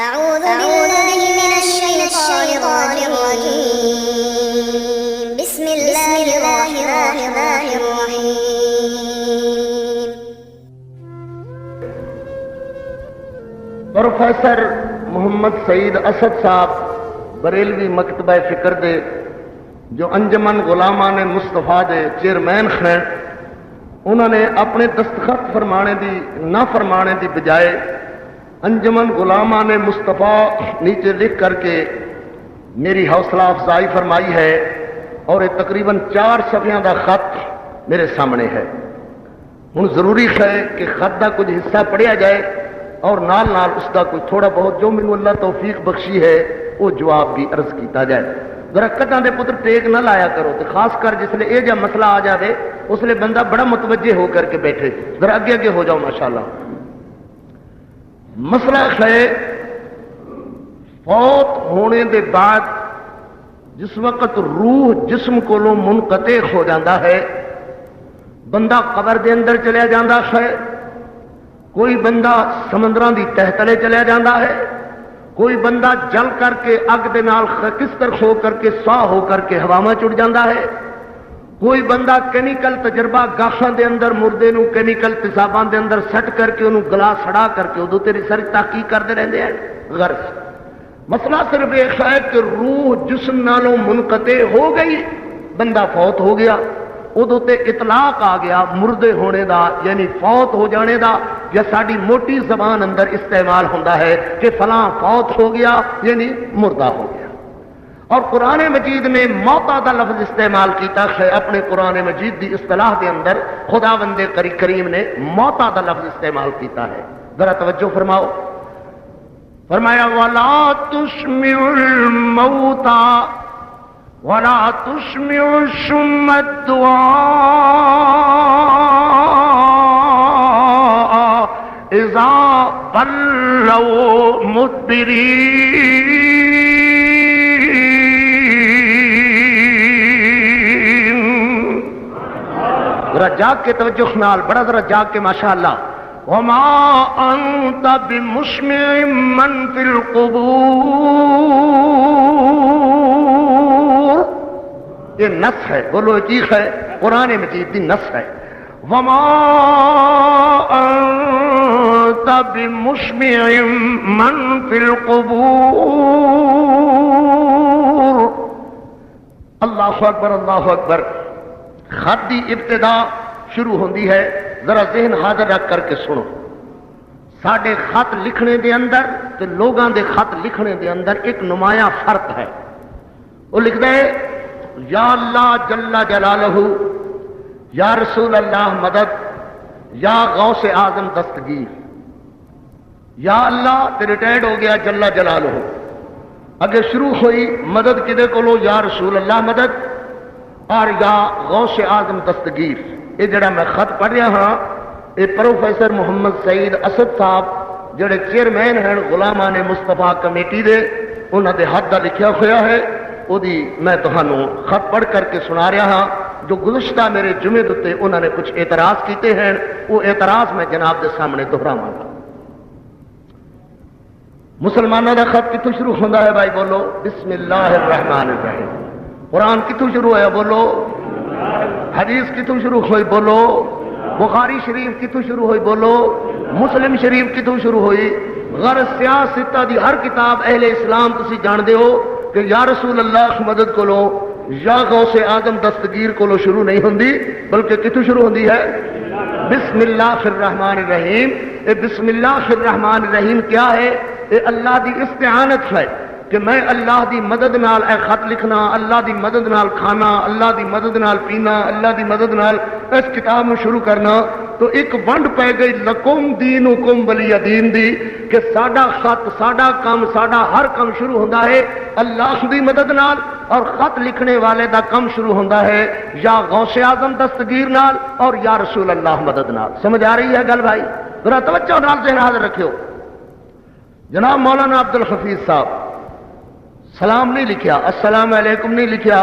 أعوذ بالله من الشيطان الرجيم بسم الله الرحمن الرحيم پروفیسر محمد سعید اسد صاحب بریلوی مکتبہ فکر دے جو انجمن غلامان مصطفیٰ دے چیئرمین ہیں، انہوں نے اپنے دستخط فرمانے دی نہ فرمانے دی بجائے انجمن غلامان مصطفیٰ نیچے لکھ کر کے میری حوصلہ افزائی فرمائی ہے، اور یہ تقریباً 4 صفحیاں دا خط میرے سامنے ہے۔ ہن ضروری ہے کہ خط دا کچھ حصہ پڑھیا جائے اور نال نال اس کا کوئی تھوڑا بہت جو مینوں اللہ توفیق بخشی ہے وہ جواب بھی عرض کیتا جائے۔ ذرا کٹاں دے پتر ٹیک نہ لایا کرو، تو خاص کر جس لئے یہ جا مسئلہ آ جائے اس لئے بندہ بڑا متوجہ ہو کر کے بیٹھے، ذرا اگے اگے ہو جاؤ ماشاءاللہ۔ مسئلہ ہے فوت ہونے دے بعد جس وقت روح جسم کو منقطع ہو جاتا ہے، بندہ قبر دے اندر چلیا جاتا ہے، کوئی بندہ سمندران دی تہ تلے چلیا جاتا ہے، کوئی بندہ جل کر کے اگ دے نال کستر ہو کر کے سواہ ہو کر کے ہوا میں چڑ جاتا ہے، کوئی بندہ کیمیکل تجربہ گاشاں دے اندر مردے نو کیمیکل تیزاباں دے اندر سٹ کر کے انہوں گلا سڑا کر کے ادو تے ریسرچ تحقیق کرتے رہتے ہیں۔ غرض مسئلہ صرف ایک ہے کہ روح جسم نالوں منقطع ہو گئی، بندہ فوت ہو گیا، ادو تے اطلاق آ گیا مردے ہونے دا، یعنی فوت ہو جانے دا، یا ساڑی موٹی زبان اندر استعمال ہوندہ ہے کہ فلاں فوت ہو گیا یعنی مردہ ہو گیا۔ اور قرآن مجید نے موتا دا لفظ استعمال کیتا ہے، اپنے قرآن مجید دی اصطلاح دے اندر خداوند کریم نے موتا دا لفظ استعمال کیتا ہے۔ ذرا توجہ فرماؤ، فرمایا وَلَا تُسْمِعُ الْمَوْتَى وَلَا تُسْمِعُ الصُّمَّ الدُّعَاءَ إِذَا وَلَّوْا مُدْبِرِينَ۔ ذرا جاگ کے توجہ نال، بڑا ذرا جاگ کے ماشاءاللہ۔ وَمَا أَنْتَ بِمُسْمِعٍ مَّن فِي الْقُبُورِ، یہ نص ہے، بولو چیخ ہے، قرآن مجید دی نص ہے۔ وَمَا أَنْتَ بِمُسْمِعٍ مَّن فِي الْقُبُورِ۔ اللہ اکبر، اللہ اکبر۔ خط دی ابتدا شروع ہوندی ہے، ذرا ذہن حاضر رکھ کر کے سنو۔ ساڑھے خط لکھنے دے اندر تے لوگاں دے خط لکھنے دے اندر ایک نمایاں فرق ہے۔ وہ لکھ دے یا اللہ جل جلالہ، یا رسول اللہ مدد، یا غوث اعظم دستگیر۔ یا اللہ تے ریٹائرڈ ہو گیا جل جلالہ، اگے شروع ہوئی مدد کدے کولو، یا رسول اللہ مدد اور یا غوث اعظم دستگیر۔ یہ جڑا میں خط پڑھ رہا ہاں، یہ پروفیسر محمد سعید اسد صاحب جڑے چیئرمین ہیں غلامان مصطفیٰ کمیٹی دے، انہوں نے ہاتھ دا لکھیا ہوا ہے، وہ میں تمہوں خط پڑھ کر کے سنا رہا ہاں۔ جو گزشتہ میرے جمعے دے انہوں نے کچھ اعتراض کیتے ہیں، وہ اعتراض میں جناب دے سامنے دہراواں گا۔ مسلمانوں دا خط کتوں شروع ہوتا ہے بھائی؟ بولو بسم اللہ الرحمن الرحیم۔ قرآن کتوں شروع ہے؟ بولو۔ حدیث کتوں شروع ہوئی؟ بولو۔ بخاری شریف کتوں شروع ہوئی؟ بولو۔ مسلم شریف کتوں شروع ہوئی؟ غرض سیاستہ دی ہر کتاب اہل اسلام تسی جان دے ہو کہ یا رسول اللہ مدد کو لو، یا غوث اعظم دستگیر کو لو شروع نہیں ہوندی، بلکہ کتوں شروع ہوندی ہے؟ بسم اللہ الرحمن الرحیم۔ اے بسم اللہ الرحمن الرحیم کیا ہے؟ اے اللہ دی استعانت ہے کہ میں اللہ دی مدد نال اے خط لکھنا، اللہ دی مدد نال کھانا، اللہ دی مدد نال پینا، اللہ دی مدد نال اس کتاب میں شروع کرنا۔ تو ایک ونڈ پہ گئی لکم دینکم ولی دین دی، کہ ساڈا خط، ساڈا کام، ساڈا ہر کام شروع ہوتا ہے اللہ دی مدد نال، اور خط لکھنے والے دا کام شروع ہوتا ہے یا غوث اعظم دستگیر نال اور یا رسول اللہ مدد نال۔ سمجھ آ رہی ہے گل بھائی؟ ذرا توجہ نال ذہن حاضر رکھو۔ جناب مولانا عبدالحفیظ صاحب سلام نہیں لکھیا، السلام علیکم نہیں لکھیا،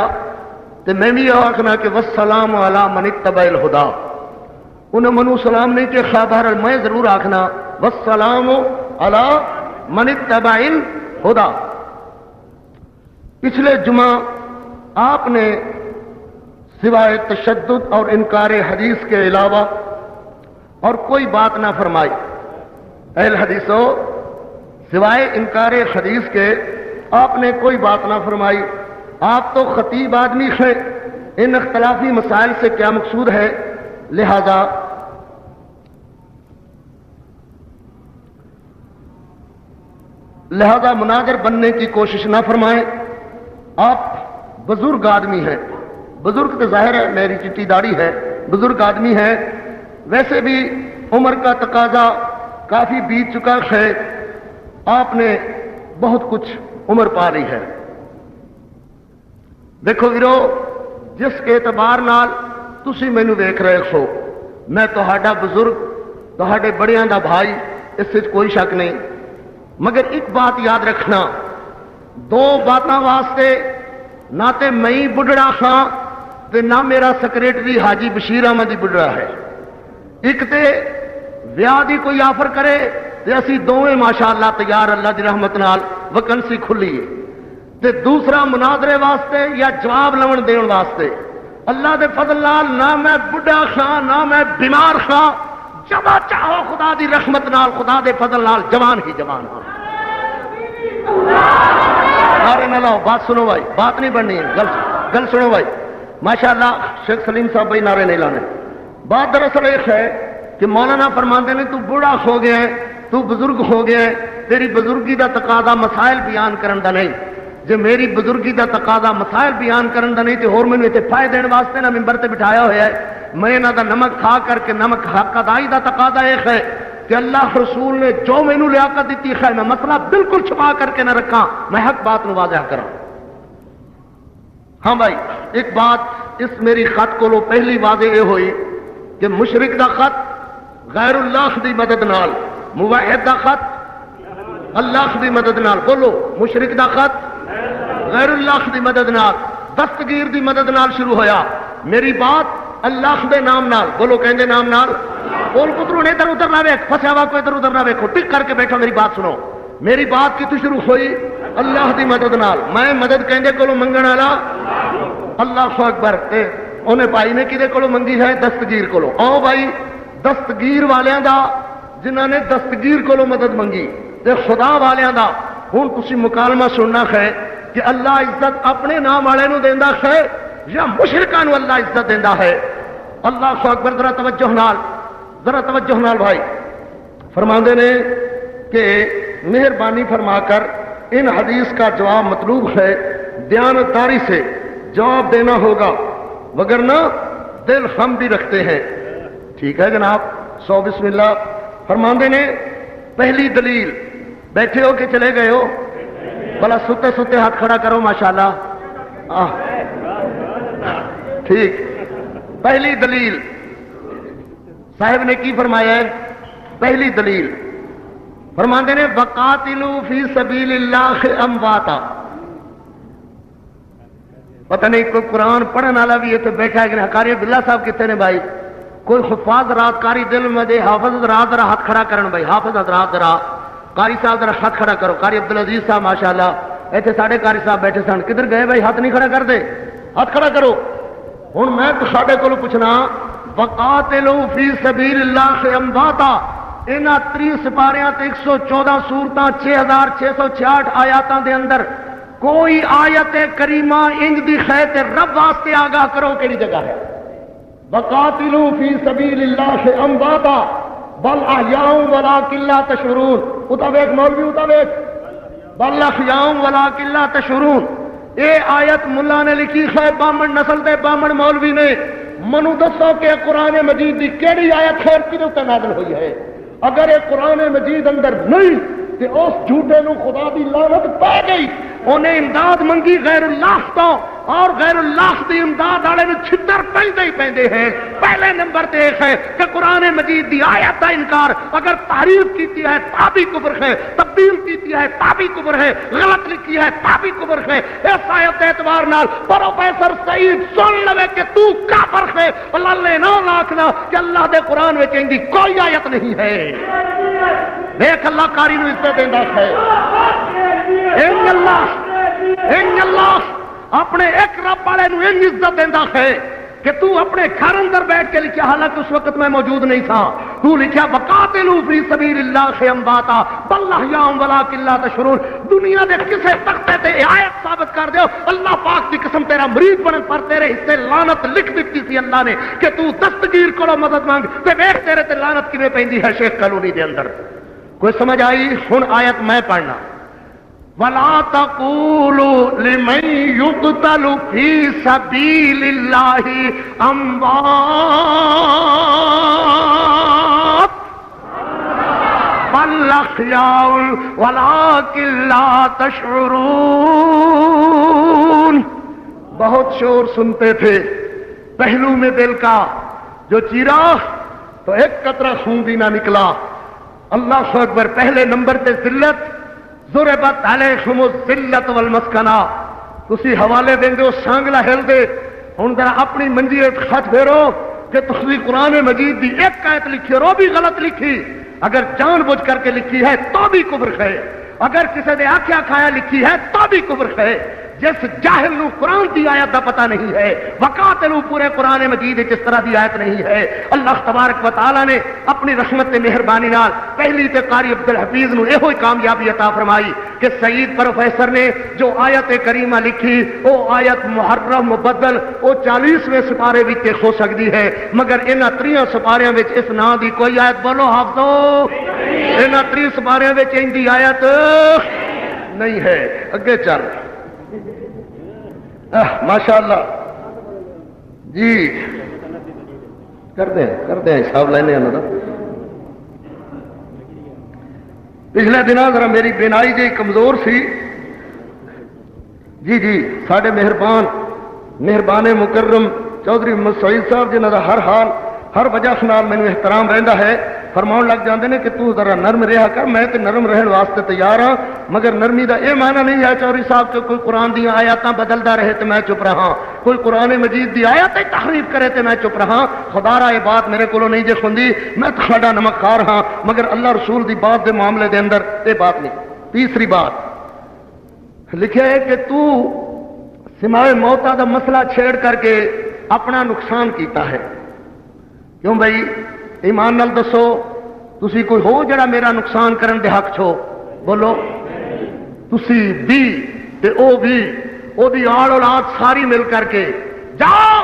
تو میں بھی یہ آخنا کہ والسلام علی من اتبع الہدا، انہیں منو سلام نہیں کہ خبر، میں ضرور آخنا والسلام علی من اتبع الہدی۔ پچھلے جمعہ آپ نے سوائے تشدد اور انکار حدیث کے علاوہ اور کوئی بات نہ فرمائی۔ اہل حدیثو، سوائے انکار حدیث کے آپ نے کوئی بات نہ فرمائی۔ آپ تو خطیب آدمی ہیں، ان اختلافی مسائل سے کیا مقصود ہے؟ لہذا مناظر بننے کی کوشش نہ فرمائیں۔ آپ بزرگ آدمی ہیں، بزرگ تو ظاہر ہے میری چٹی داڑھی ہے، بزرگ آدمی ہیں، ویسے بھی عمر کا تقاضا کافی بیت چکا ہے، آپ نے بہت کچھ عمر پا لی ہے۔ دیکھو ویرو، جس کے اعتبار نال تسی مینوں ویکھ رہے ہو، میں تہاڈا بزرگ، تہاڈے بڑیاں دا بھائی، اس وچ کوئی شک نہیں، مگر ایک بات یاد رکھنا، دو باتاں واسطے نہ تے میں بڈڑا ہاں تے نہ میرا سیکریٹری حاجی بشیر احمد بڈڑا ہے۔ ایک تے ویاہ دی کوئی آفر کرے تے اسی دوویں ماشاءاللہ تیار، اللہ دی رحمت نال ویکنسی کھلی ہے، تے دوسرا مناظرے واسطے یا جواب لون دین واسطے اللہ دے فضل نال نہ میں بڈھا خاں نہ میں بیمار خاں، جب چاہو خدا دی رحمت نال، خدا دے فضل نال جوان ہی جوان ہاں۔ نعرے نہ لاؤ، بات سنو بھائی، بات نہیں بننی ہے، گل سنو بھائی۔ ماشاءاللہ شیخ سلیم صاحب بھائی نعرے نہیں لانے۔ بات دراصل ایک ہے کہ مولانا فرماندے نے تو بوڑھا ہو گیا ہے، تو بزرگ ہو گیا ہے، تیری بزرگی دا تقاضا مسائل بیان کرن دا نہیں۔ جے میری بزرگی دا تقاضا مسائل بیان کرن دا نہیں تے ہور مینوں ایتھے فائدے دین واسطے نہ ممبر تے بٹھایا ہویا ہے۔ میں انہاں دا نمک کھا کر کے نمک حق ادائی دا تقاضا ایک ہے کہ اللہ رسول نے جو مینوں لیاقت دیتی ہے میں مسئلہ بالکل چھپا کر کے نہ رکھاں، میں حق بات نو واضح کراں۔ ہاں بھائی، ایک بات اس میری خط کو لو پہلی واضح یہ ہوئی کہ مشرک دا خط غیر اللہ دی مدد نال، موحد دا خط اللہ دی مدد نال، بولو مشرک دا خط غیر اللہ دی مدد نال، دستگیر دی مدد نال شروع ہویا۔ میری بات اللہ دے نام نال، بولو کہندے نام نال، بول پتروں نے ادھر ادھر نہ ویکھ، پھسیا ہوا کوئی ادھر ادھر نہ ویکھو، ٹک کر کے بیٹھو، میری بات سنو۔ میری بات کتوں شروع ہوئی؟ اللہ دی مدد نال۔ میں مدد کہندے کولو منگن والا اللہ اکبر، تے انہیں بھائی نے کدے کولو منگی ہے؟ دستگیر کولو۔ آؤ بھائی، دستگیر والیاں دا جنہاں نے دستگیر کولو مدد منگی تے خدا والیاں دا ہن تسی مکالمہ سننا ہے کہ اللہ عزت اپنے نام والے نو دیندا ہے یا مشرکاں نو اللہ عزت دیندا ہے؟ اللہ اکبر، ذرا توجہ نال بھائی۔ فرماندے نے کہ مہربانی فرما کر ان حدیث کا جواب مطلوب ہے، دیانتداری سے جواب دینا ہوگا، وگرنہ دل ہم بھی رکھتے ہیں۔ ٹھیک ہے جناب، سو بسم اللہ۔ فرماندے نے پہلی دلیل، بیٹھے ہو کہ چلے گئے ہو؟ بلا ستے ستے ہاتھ کھڑا کرو، ماشاءاللہ۔ ٹھیک، پہلی دلیل صاحب نے کی فرمایا ہے؟ پہلی دلیل فرماندے نے وقاتلوا فی سبیل اللہ امواتا۔ پتہ نہیں کوئی قرآن پڑھنے والا بھی اتنے بیٹھا ہے کہ قاری عبداللہ صاحب کتنے نے بھائی؟ کوئی حفاظ رات قاری دل میں دے، حافظ حضرات ذرا ہاتھ کھڑا کرن بھائی، حافظ حضرات ذرا، قاری صاحب ذرا ہاتھ کھڑا کرو، قاری عبدالعزیز صاحب ماشاءاللہ ایتھے ساڈے قاری صاحب بیٹھے سن، کدھر گئے بھائی؟ ہاتھ نہیں کھڑا کر دے، ہاتھ کھڑا کرو۔ ہن میں ساڈے کولوں پوچھنا، وقاتلوا فی سبیل اللہ امواتا، انہاں 30 سپاریاں تے 114 سورتاں 6666 آیاتاں دے اندر کوئی آیت کریمہ انج دی ہے تے رب واسطے آگاہ کرو کیڑی جگہ ہے؟ وقاتلوا فی سبیل اللہ امواتا بل احیاء ولکن لا تشعرون۔ اتا ویکھ مولوی، اتا ویکھ، بل احیاء ولکن لا تشعرون۔ اے آیت ملا نے لکھی ہے، بامن نسل دے بامن مولوی نے۔ منو دسو کہ قرآن مجید دی کیڑی آیت خیر کدے تے نازل ہوئی ہے؟ اگر یہ قرآن مجید اندر نہیں تے اس جھوٹے نو خدا دی لعنت پا گئی۔ انہیں امداد منگی غیر اللہ تو، اور غیر اللہ دی امداد والے نو چھتر پیندے ہی پیندے ہیں۔ پہلے نمبر تے ایک ہے کہ قرآن مجید دی آیت دا انکار، اگر تعریف کیتی ہے تا بھی کفر ہے، تبدیل کیتی ہے تا بھی کفر ہے، غلط لکھی ہے تا بھی کفر ہے۔ اس آیت کے اعتبار نال پروفیسر سعید سن لوے کہ تو کافر ہے، اللہ نے نہ لاکھنا کہ اللہ دے قرآن وچ ان دی کوئی آیت نہیں ہے۔ دیکھ اللہ کاری نو عزت دیندا ہے. اللہ اپنے ایک رب والے نو ان عزت دیندا ہے کہ تو اپنے گھر اندر بیٹھ کے لکھا، حالانکہ اس وقت میں موجود نہیں تھا، تو لکھا وقاتلوا فی سبیل اللہ امواتا بل احیاء ولکن لا تشعرون. دنیا دے کسے تختے تے آیت ثابت کر دیو اللہ پاک دی قسم تیرا مرید بنن پر تیرے حصے لعنت لکھ دتی سی اللہ نے کہ تو دستگیر کولو مدد مانگ تے ویکھ تیرے تے لعنت کیویں پیندی ہے شیخ کالونی دے اندر. کوئی سمجھ آئی؟ ہن آیت میں پڑھنا. وَلَا تَقُولُوا لِمَن يُقْتَلُ فِي سَبِيلِ اللَّهِ أَمْوَاتٌ بَلْ أَحْيَاءٌ وَلَكِن لَّا تَشْعُرُونَ. بہت شور سنتے تھے پہلو میں دل کا جو چیرا تو ایک قطرہ خون بھی نہ نکلا. اللہ اکبر. پہلے نمبر تے ذلت، ضربت علیکم الذلۃ والمسکنہ. تسی حوالے دیں دے سانگلا ہل دے. ہن ذرا اپنی منجی خط پھیرو کہ تسی قرآن مجید دی ایک آیت لکھی اور وہ بھی غلط لکھی. اگر جان بوجھ کر کے لکھی ہے تو بھی کفر ہے، اگر کسی نے آکھیا کھایا لکھی ہے تو بھی کفر ہے. جس جاہل نو قرآن دی آیت دا پتہ نہیں ہے، وقاتلو پورے قرآن مجید اس طرح دی آیت نہیں ہے. اللہ تبارک و تعالی نے اپنی رحمت تے مہربانی نال پہلی تے قاری عبدالحفیظ نو یہ کامیابی عطا فرمائی کہ سعید پروفیسر نے جو آیت کریمہ لکھی وہ آیت محرف مبدل وہ 40ویں سپارے وچ ہو سکتی ہے، مگر انہاں 3 سپاریاں وچ اس نام دی کوئی آیت بولو حافظو، انہاں 3 سپاریاں وچ ان دی آیت نہیں ہے. اگے چل. ماشاء اللہ جی کر دیں حساب لینے انہوں نے. پچھلے دنوں ذرا میری بینائی جی کمزور سی. جی ساڈے مہربان مکرم چودھری محمد سعید صاحب جنہوں کا ہر حال ہر وجہ نال مینوں احترام رہندا ہے، فرماؤں لگ جاندے نے کہ تو ذرا نرم رہا کر. میں تے نرم رہن واسطے تیار ہاں، مگر نرمی دا اے معنی نہیں ہے چوری صاحب کہ کوئی قرآن دی آیاتاں بدلدا رہے تے میں چپ رہا، کوئی قرآن مجید دی آیات تحریف کرے تے میں چپ رہا. خدا را یہ بات میرے کولوں نہیں جے خوندی، میں تہاڈا نمک خار ہاں، مگر اللہ رسول دی بات دے معاملے دے اندر یہ بات نہیں. تیسری بات لکھا ہے کہ تو سماع موتا دا مسئلہ چھیڑ کر کے اپنا نقصان کیتا ہے. کیوں بھائی ایمان نال دسو تسی کوئی ہو جڑا میرا نقصان کرن دے حق چھو؟ بولو. تسی بھی تے او بھی او دی آل اولاد ساری مل کر کے جاؤ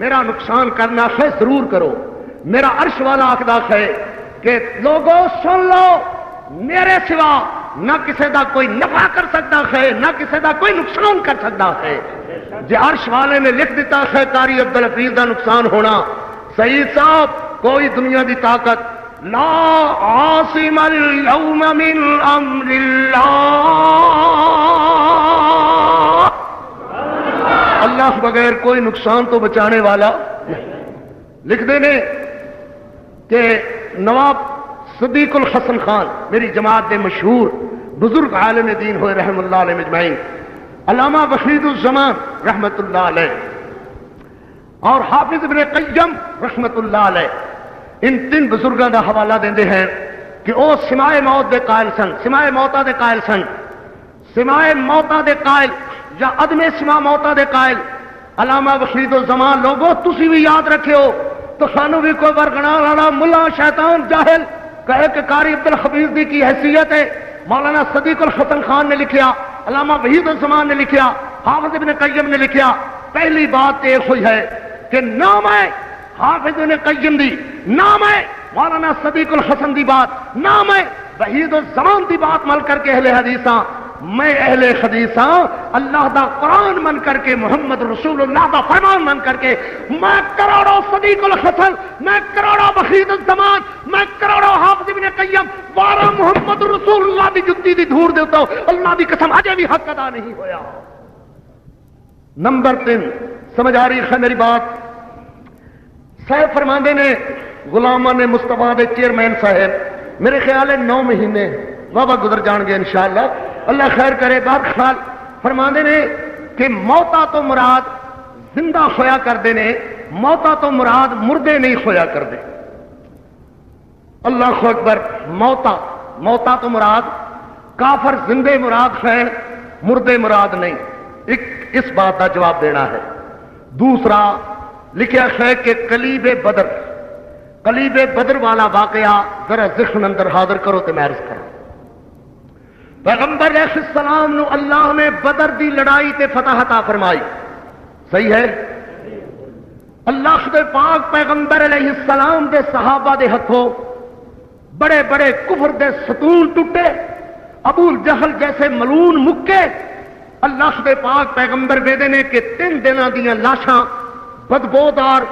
میرا نقصان کرنا ہے ضرور کرو. میرا عرش والا آخدا ہے کہ لوگوں سن لو میرے سوا نہ کسی دا کوئی نفع کر سکتا ہے نہ کسی دا کوئی نقصان کر سکتا ہے. جے عرش والے نے لکھ دیتا ہے قاری عبدالحفیظ دا نقصان ہونا، سعید صاحب کوئی دنیا دی طاقت لا عاصم اليوم من امر اللہ بغیر کوئی نقصان تو بچانے والا. لکھ دینے کہ نواب صدیق الحسن خان میری جماعت دے مشہور بزرگ عالم دین ہوئے رحم اللہ علیہ مجمعین، علامہ وحید الزمان رحمت اللہ علیہ اور حافظ ابن قیم رحمت اللہ علیہ، ان 3 بزرگوں کا حوالہ دیندے ہیں کہ وہ سماع موت دے قائل سن، سماع موتا دے قائل سن. سماع موتا دے قائل یا عدم سماع موتا دے قائل علامہ وحید الزمان. لوگوں تسی بھی یاد رکھو تو سانو بھی کوئی ورگنا لانا ملا شیطان جاہل کہے کہ قاری عبدالحفیظ دی کی حیثیت ہے. مولانا صدیق الحسن خان نے لکھیا، علامہ وحید الزمان نے لکھیا، حافظ ابن قیم نے لکھیا. پہلی بات یہ ہوئی ہے کہ نام ہے حافظ ابن قیم دی، نام ہے مولانا صدیق الحسن دی بات، نام ہے وحید الزمان دی بات مل کر کے اہل حدیثاں. میں اہل حدیث ہاں، اللہ دا قرآن من کر کے محمد رسول اللہ دا فرمان من کر کے میں کروڑوں صدیق الحسن، میں کروڑوں وحید الزمان، میں کروڑوں حافظ ابن قیم وارا محمد رسول اللہ دی جتی دی دھور دیتا ہوں. اللہ دی قسم اجے بھی حق ادا نہیں ہویا. نمبر 3 سمجھ آ رہی ہے میری بات؟ صاحب فرماندے نے غلامان نے مصطفیٰ دے چیئرمین صاحب میرے خیال ہے 9 مہینے بابا گزر جان گے انشاءاللہ، اللہ خیر کرے. بات خیال فرماندے نے کہ موتا تو مراد زندہ ہویا کردے نے، موتا تو مراد مردے نہیں ہویا کردے. اللہ اکبر. موتا موتا تو مراد، کافر زندے مراد ہیں، مردے مراد نہیں. ایک اس بات کا جواب دینا ہے. دوسرا لکھا ہے کہ قلیب بدر والا واقعہ ذرا ذہن اندر حاضر کرو تو میں عرض کروں. پیغمبر علیہ السلام نو اللہ نے بدر دی لڑائی تے فتح عطا فرمائی. صحیح ہے؟ اللہ دے پاک پیغمبر علیہ السلام دے صحابہ دے ہتھوں بڑے بڑے کفر دے ستون ٹوٹے، ابو جہل جیسے ملون مکے. اللہ دے پاک پیغمبر ویدے نے کہ 3 دنوں دیاں لاشاں، بدبودار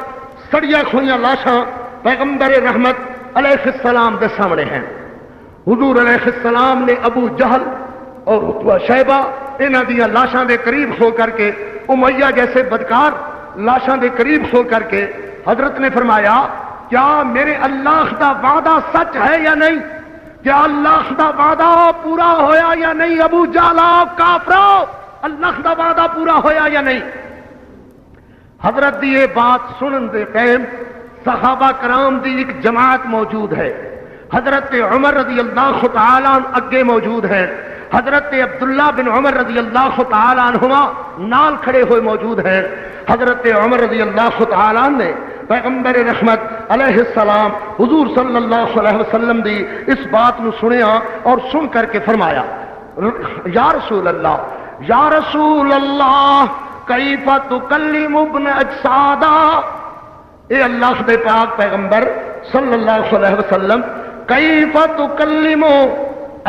سڑیا کھوئیاں لاشاں پیغمبر رحمت علیہ السلام دے سامنے ہیں. حضور علیہ السلام نے ابو جہل اور عتبہ شیبہ انہاں دیاں لاشاں دے قریب ہو کر کے، امیہ جیسے بدکار لاشاں دے قریب ہو کر کے حضرت نے فرمایا کیا میرے اللہ دا وعدہ سچ ہے یا نہیں؟ کیا اللہ دا وعدہ پورا ہویا یا نہیں؟ ابو جہلا کافرو، اللہ دا وعدہ پورا ہویا یا نہیں؟ حضرت دی یہ بات سنن دے ٹائم صحابہ کرام دی ایک جماعت موجود ہے. حضرت عمر رضی اللہ تعالیٰ عنہ اگے موجود ہیں، حضرت عبداللہ بن عمر رضی اللہ تعالیٰ عنہما نال کھڑے ہوئے موجود ہیں. حضرت عمر رضی اللہ تعالیٰ عنہ نے پیغمبر رحمت علیہ السلام حضور صلی اللہ علیہ وسلم دی اس بات نو سنیا اور سن کر کے فرمایا یا رسول اللہ کیف تکلم ابن اجسادا. اے اللہ دے پاک پیغمبر صلی اللہ علیہ وسلم کیف تکلم،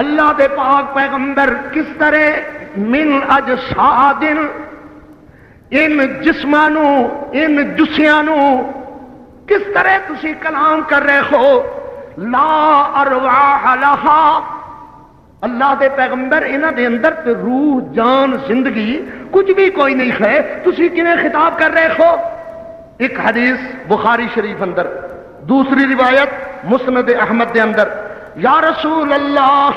اللہ دے پاک پیغمبر کس طرح من اجساد، ان جسمانوں ان جسیانوں کس طرح تسی کلام کر رہے ہو؟ لا ارواح لہا، اللہ دے پیغمبر انہاں دے اندر تے روح جان زندگی کچھ بھی کوئی نہیں ہے، تسی کنے خطاب کر رہے ہو؟ ایک حدیث بخاری شریف اندر، دوسری روایت مسند احمد دے اندر، یا رسول اللہ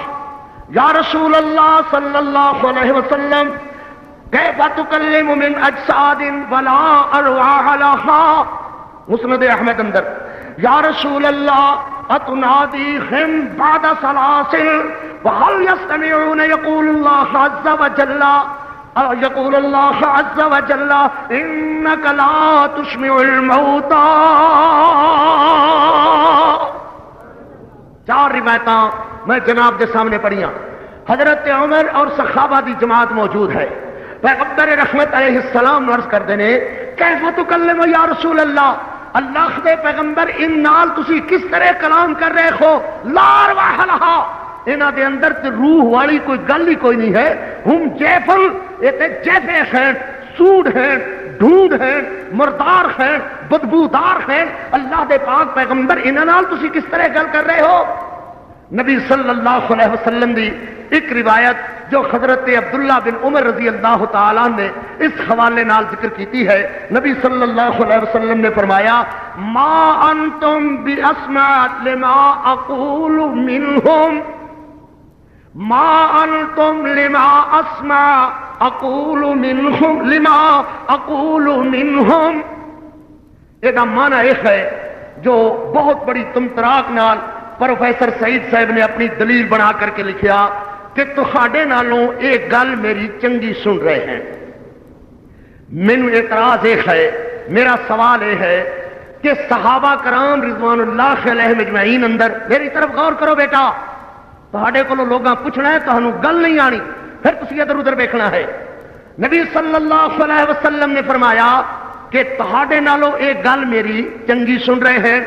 صلی اللہ علیہ وسلم کیف تکلم من اجساد ولا ارواح لہا. مسند احمد اندر، یا رسول اللہ اتنادیہم بعد سلاسل وهل يستمعون يقول الله عز وجل انك لا تسمع الموتى. 4 روایتاں میں جناب کے سامنے پڑھیاں. حضرت عمر اور صحابہ دی جماعت موجود ہے. پیغمبر رحمت علیہ السلام عرض کر دینے کیف تکلم یا رسول اللہ، اللہ دے پیغمبر ان نال تسی کس طرح کلام کر رہے ہو؟ لا ارواح لہا، انہاں دے اندر تے روح والی کوئی گل ہی کوئی نہیں ہے. ہم جیفل، یہ تے جیفے ہیں، سوڈ ہیں، ڈھونڈ ہیں، مردار ہیں، بدبودار ہیں. اللہ دے پاک پیغمبر انہاں نال تسی کس طرح گل کر رہے ہو؟ نبی صلی اللہ علیہ وسلم دی ایک روایت جو حضرت عبداللہ بن عمر رضی اللہ تعالیٰ نے اس حوالے نال ذکر کیتی ہے. نبی صلی اللہ علیہ وسلم نے فرمایا ما انتم باسمع لما اقول منہم، ما انتم لما اسمع اقول منہم، لما اقول منہم. یہ معنی ایک ہے جو بہت بڑی تمتراک نال پروفیسر سعید صاحب نے اپنی دلیل بنا کر کے لکھیا کہ تہاڈے نالوں ایک گل میری چنگی سن رہے ہیں. مینوں اعتراض ایک ہے، میرا سوال یہ ہے کہ صحابہ کرام رضوان اللہ علیہم اجمعین اندر، میری طرف غور کرو بیٹا، تہاڈے کولوں لوگاں پوچھنا ہے، تہانوں گل نہیں آنی، پھر تسی ادھر ادھر دیکھنا ہے. نبی صلی اللہ علیہ وسلم نے فرمایا کہ تہاڈے نالوں ایک گل میری چنگی سن رہے ہیں.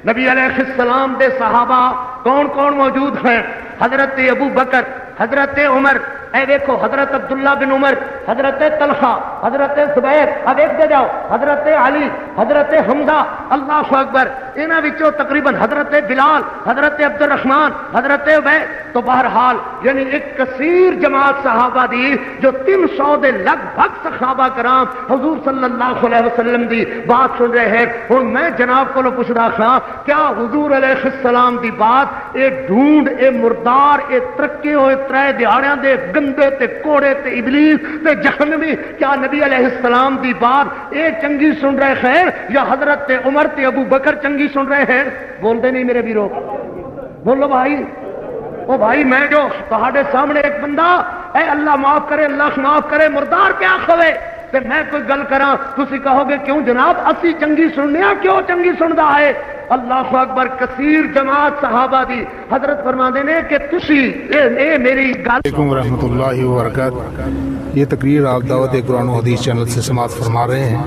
نبی علیہ السلام دے صحابہ کون کون موجود ہیں؟ حضرت ابو بکر، حضرت عمر، اے دیکھو حضرت عبداللہ بن عمر، حضرت طلحہ، حضرت زبیر، اب دیکھتے جاؤ، حضرت علی، حضرت حمزہ، اللہ اکبر. انہاں وچوں تقریباً حضرت بلال، حضرت عبد الرحمن، حضرت عبید. تو بہرحال یعنی ایک کثیر جماعت صحابہ دی جو 300 دے لگ بھگ صحابہ کرام حضور صلی اللہ علیہ وسلم دی بات سن رہے ہیں. ہن میں جناب کو پوچھدا ہاں کیا حضور علیہ السلام دی بات اے ڈھونڈ، اے مردار، اے ترکے ہوئے 3 دیہاڑیاں دے گندے تے کوڑے تے ابلیس تے جہنمی، کیا نبی علیہ السلام دی بات اے چنگی سن رہے ہیں یا حضرت عمر تے ابو بکر چنگی سن رہے ہیں؟ بول دے نہیں میرے بیرو، بولو بھائی. او بھائی میں جو تہاڈے سامنے ایک بندہ اے اللہ معاف کرے مردار پہ آخوے تے میں کوئی گل کراں تسی کہو گے کیوں جناب اسی چنگی سننے ہاں کیوں چنگی سندا ہے اللہ اکبر کثیر جماعت صحابہ دی حضرت فرماندے نے کہ تسی اے میری گل علیکم ورحمۃ اللہ وبرکاتہ۔ یہ تقریر آپ دعوت قرآن و حدیث چینل سے سماعت فرما رہے ہیں۔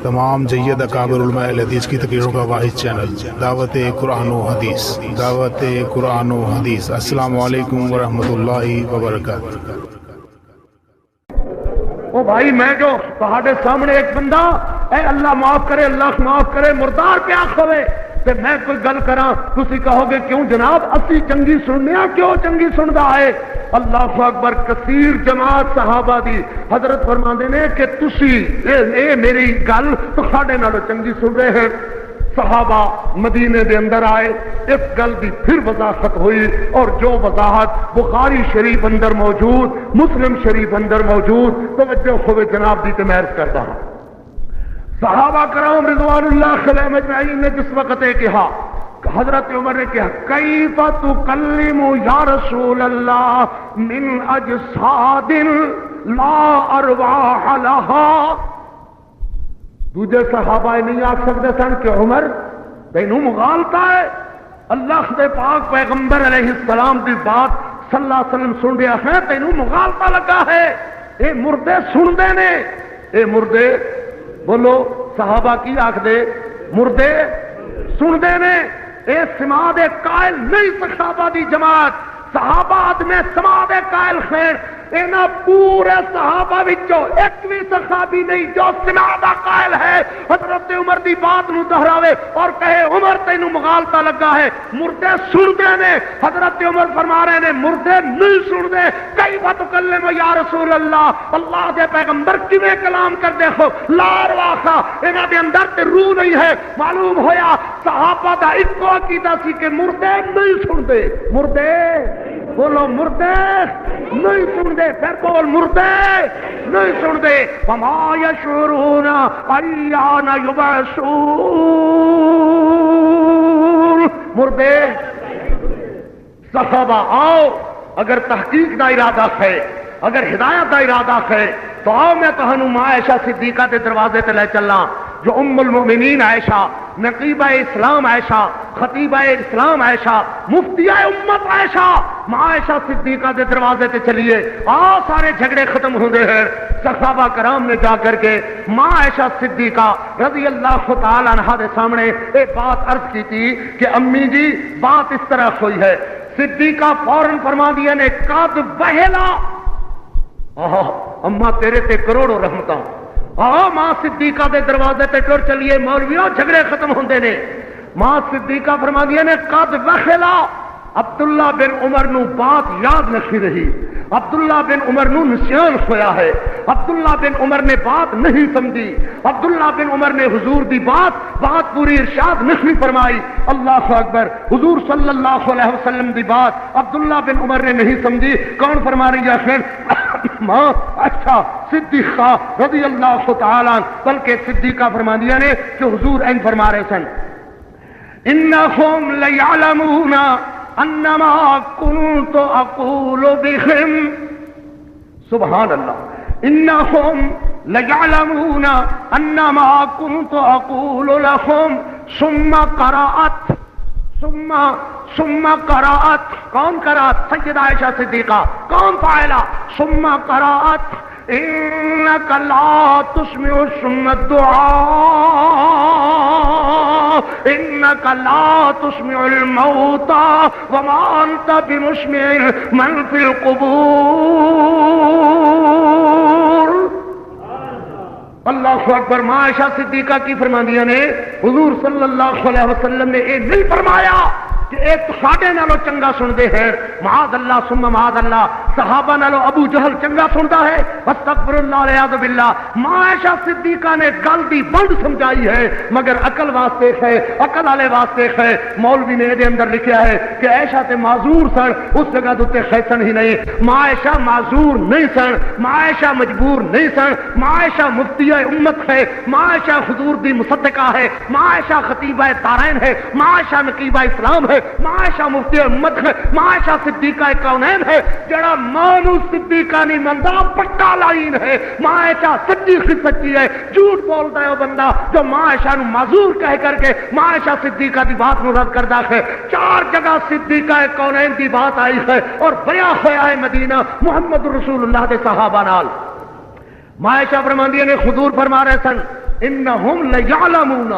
تمام جید اکابر علماء اہل حدیث کی تقریروں کا واحد چینل دعوت قرآن و حدیث، دعوت قرآن و حدیث۔ السلام علیکم ورحمۃ اللہ وبرکاتہ۔ او بھائی میں جو تہاڈے سامنے ایک بندہ اے اللہ معاف کرے مردار پہ آخوے تے میں کوئی گل کراں تسی کہو گے کیوں جناب اسی چنگی سننے ہاں کیوں چنگی سندا ہے اللہ اکبر کثیر جماعت صحابہ دی حضرت فرماندے نے کہ تسی اے میری گل تہاڈے نالوں چنگی سن رہے ہیں۔ صحابہ مدینے دے اندر آئے، اس گل دی پھر وضاحت ہوئی، اور جو وضاحت بخاری شریف اندر موجود، مسلم شریف اندر موجود، توجہ ہوئے جناب دی تے میں عرض کرتا ہوں۔ صحابہ کرام رضوان اللہ علیہم اجمعین نے جس وقت یہ کہا، حضرت عمر نے کہا کیف تکلم یا رسول اللہ من اجساد لا ارواح لها۔ دوجے صحابہ نہیں آکھ سکتے سن کہ عمر تینوں مغالطہ ہے، اللہ دے پاک پیغمبر علیہ السلام دی بات صلی اللہ علیہ وسلم سن رہا ہے، تینوں مغالطہ لگا ہے۔ اے مردے سن دے نے، اے مردے بولو صحابہ کی آکھ دے مردے سن دے نے، اے سماع دے قائل نہیں صحابہ دی جماعت، صحابہ میں سماع دے قائل خیر اینا پورے صحابہ وچوں ایک بھی صحابی نہیں جو سماع دا قائل ہے حضرت عمر دی بات نو دہراوے اور کہے عمر تینوں مغالطہ لگا ہے۔ مردے سن دے نے، حضرت عمر فرما رہے نے مردے نہیں سن دے۔ کیف تکلم یا رسول اللہ، اللہ دے پیغمبر کیویں کلام کر دے ہو لا ارواح، انہاں دے اندر تے روح نہیں ہے۔ معلوم ہویا صحابہ دا اکو عقیدہ سی کہ مردے نہیں سن دے، مردے بولو مردے نہیں سن دے، پھر بول مردے نہیں سن دے۔ وما یشعرون ایان یبعثون، مردے صحابہ آؤ، اگر تحقیق دا ارادہ ہے، اگر ہدایت دا ارادہ ہے تو آؤ میں تہنوں ماں عائشہ صدیقہ دے دروازے تے لے چلاں، جو ام المؤمنین عائشہ، نقیبہ اسلام عائشہ، خطیبہ اسلام عائشہ، مفتیہ امت عائشہ، ماں عائشہ صدیقہ دے دروازے تے چلیے، سارے جھگڑے ختم ہوندے ہیں۔ صحابہ کرام نے جا کر کے ماں عائشہ صدیقہ رضی اللہ تعالی عنہا دے سامنے ایک بات عرض کی تھی کہ امی جی بات اس طرح ہوئی ہے۔ صدیقہ فوراً فرما دیا نے قد بہلا، اماں تیرے تے کروڑوں رحمتاں، ماں صدیقہ دے دروازے تے ٹر چلیے، مولویوں جھگڑے ختم ہوندے نے۔ ماں صدیقہ فرما دیا نے قد وخلا، عبداللہ بن عمر نو بات یاد نہیں رہی، عبداللہ بن عمر نو نسیان ہویا ہے، عبداللہ بن عمر نے بات نہیں سمجھی، عبداللہ بن عمر نے حضور دی بات پوری ارشاد نہیں فرمائی۔ اللہ اکبر، حضور صلی اللہ علیہ وسلم دی بات عبداللہ بن عمر نے نہیں سمجھی۔ کون فرما رہی ہے خیر؟ ماں اچھا صدیقہ رضی اللہ تعالی عنہ، بلکہ صدیقہ فرما دیا نے کہ حضور این فرما رہے سن انہم لیعلمون انما کنت اقول بہم، سبحان اللہ، انہم لیعلمون انما کنت اقول لہم، ثم قرأت، کون قرأت؟ سیدہ عائشہ صدیقہ، کون فاعلہ؟ ثم قرأت انک لا تسمع الصم الدعاء، انک لا تسمع الموتى وما انت بمسمع من في القبور۔ اللہ اکبر، ماں عائشہ صدیقہ کی فرماندیاں نے حضور صلی اللہ علیہ وسلم نے یہ نہیں فرمایا کہ ایک ساڈے نالوں چنگا سن دے ہیں، معاذ اللہ ثم معاذ اللہ، صحابہ نالو ابو جہل چنگا سنتا ہے استغفر اللہ والعیاذ باللہ ماں عائشہ صدیقہ نے گل دی بند سمجھائی ہے مگر عقل واسطے ہے عقل والے واسطے ہے مولوی نے دے اندر لکھیا ہے کہ عائشہ تے معذور سن اس جگہ تے خیسن ہی نہیں ماں عائشہ معذور نہیں سن ماں عائشہ مجبور نہیں سن ماں عائشہ مفتیہ امت ہے ماں عائشہ حضور دی مصدقہ ہے ماں عائشہ خطیبہ دارین ہے ماں عائشہ نقیبہ اسلام ہے ماں عائشہ مفتی امت ہے ماں عائشہ صدیقہ کونین ہے جڑا مانو صدیقہ نہیں مندا پکا لائن ہے ماں عائشہ سچی سچی ہے جھوٹ بولتا ہے وہ بندہ جو ماں عائشہ نو معذور کہہ کر کے ماں عائشہ صدیقہ دی بات نو رد کردا ہے 4 جگہ صدیقہ کونین دی بات آئی ہے اور بیان ہوا ہے مدینہ محمد رسول اللہ دے صحابہ نال ماں عائشہ فرماندی نے حضور فرما رہے سن انہم لیعلمون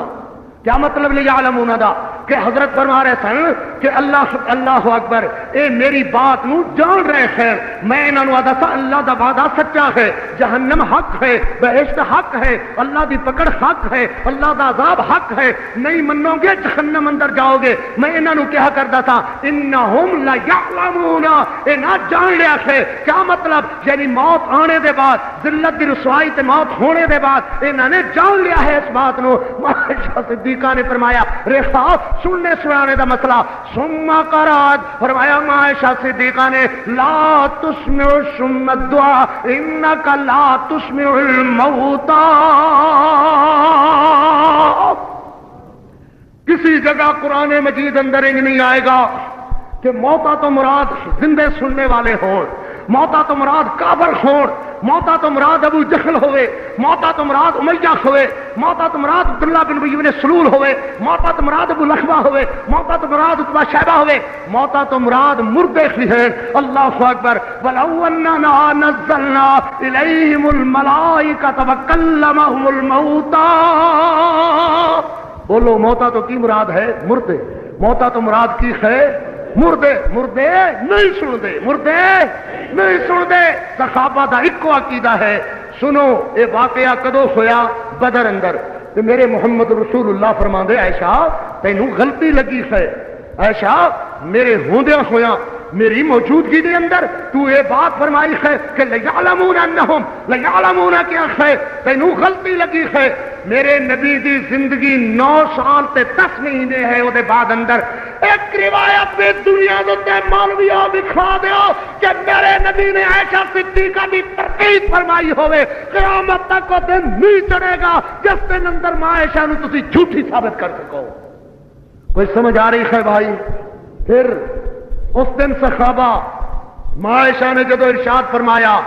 کیا مطلب لیعلمون دا کہ حضرت فرما رہے سن کہ اللہ اکبر اے میری بات نو جان رہے ہیں میں انہاں نو دسا اللہ دا وعدہ سچا ہے جہنم حق ہے بہشت حق ہے اللہ دی پکڑ حق ہے اللہ دا عذاب حق ہے نہیں منو گے جہنم اندر جاؤ گے میں انہاں نو کیا کردا تھا انہم لیعلمون اے نہ جان لیا ہے کیا مطلب یعنی موت آنے دے بعد ذلت دی رسوائی تے موت ہونے دے بعد انہاں نے جان لیا ہے اس بات نو عائشہ صدیقہ نے فرمایا ریخا سننے سنانے دا مسئلہ سما قرات فرمایا ماں عائشہ صدیقہ نے لا تسمع سم الدعاء انک لا تسمع الموتى کسی جگہ قرآن مجید اندر انج نہیں آئے گا کہ موتا تو مراد زندے سننے والے ہون موتا تو مراد کافر ہون موتا تو مراد ابو جہل ہوئے موتا تو مراد امیہ ہوئے موتا تو مراد عبداللہ بن ابی بن سلول ہوئے موتا تو مراد ابو لہبہ ہوئے موتا تو مراد عتبہ شیبہ ہوئے موتا تو مراد مردے ہیں اللہ اکبر ولو اننا نزلنا الیہم الملائکۃ وکلمہم الموتى بولو موتا تو کی مراد ہے مردے موتا تو مراد کی ہے مردے مردے نہیں سن دے مردے نہیں سن دے صحابہ دا ایک عقیدہ ہے سنو اے واقعہ کدو ہویا بدر اندر تے میرے محمد رسول اللہ فرماندے عائشہ تینوں غلطی لگی ہے عائشہ میرے ہوندیاں ہویا میری موجودگی دے اندر تو یہ بات فرمائی ہے کہ لیعلمون انہم لیعلمون کیا ہے تینوں غلطی لگی ہے میرے نبی دی زندگی 9 سال تے 10 مہینے ہے وہ دے بعد اندر ایک روایت میں دنیا دے مولویوں دکھا دیو کہ میرے نبی نے عائشہ صدیقہ دی ترقید فرمائی ہوئے قیامت تک وہ دن نہیں چڑھے گا جس دن اندر ماں عائشہ نو تسی جھوٹی ثابت کر سکو کوئی سمجھ آ رہی ہے بھائی پھر اس دن صحابہ ماں عائشہ نے جدو ارشاد فرمایا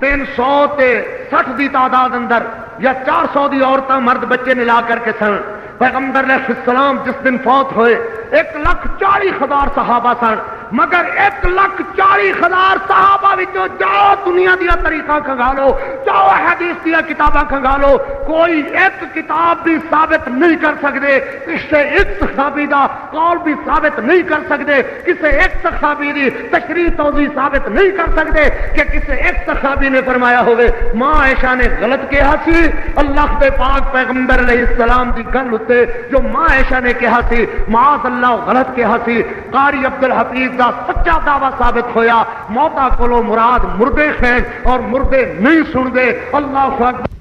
360 دی تعداد اندر یا 400 دی عورتیں مرد بچے ملا کر کے سن پیغمبر علیہ السلام جس دن فوت ہوئے 1,40,000 صحابہ سن مگر 1,40,000 صحابہ وچوں جاؤ دنیا دیا طریقہ کھنگالو جاؤ حدیث دیا کتاباں کھنگالو کوئی ایک کتاب بھی ثابت نہیں کر سکتے کسی ایک صحابی دا قول بھی ثابت نہیں کر سکتے کسی ایک صحابی دی تشریح توضیح ثابت نہیں کر سکتے کہ کسی ایک صحابی نے فرمایا ہوئے ماں عائشہ نے غلط کہا سی اللہ دے پاک پیغمبر علیہ السلام دی گل ہوتے جو ماں عائشہ نے کہا سی معاذ اللہ غلط کہا سی قاری عبد الحفیظ دا سچا دعویٰ ثابت ہویا موتا کولو مراد مردے ہیں اور مردے نہیں سن دے اللہ اکبر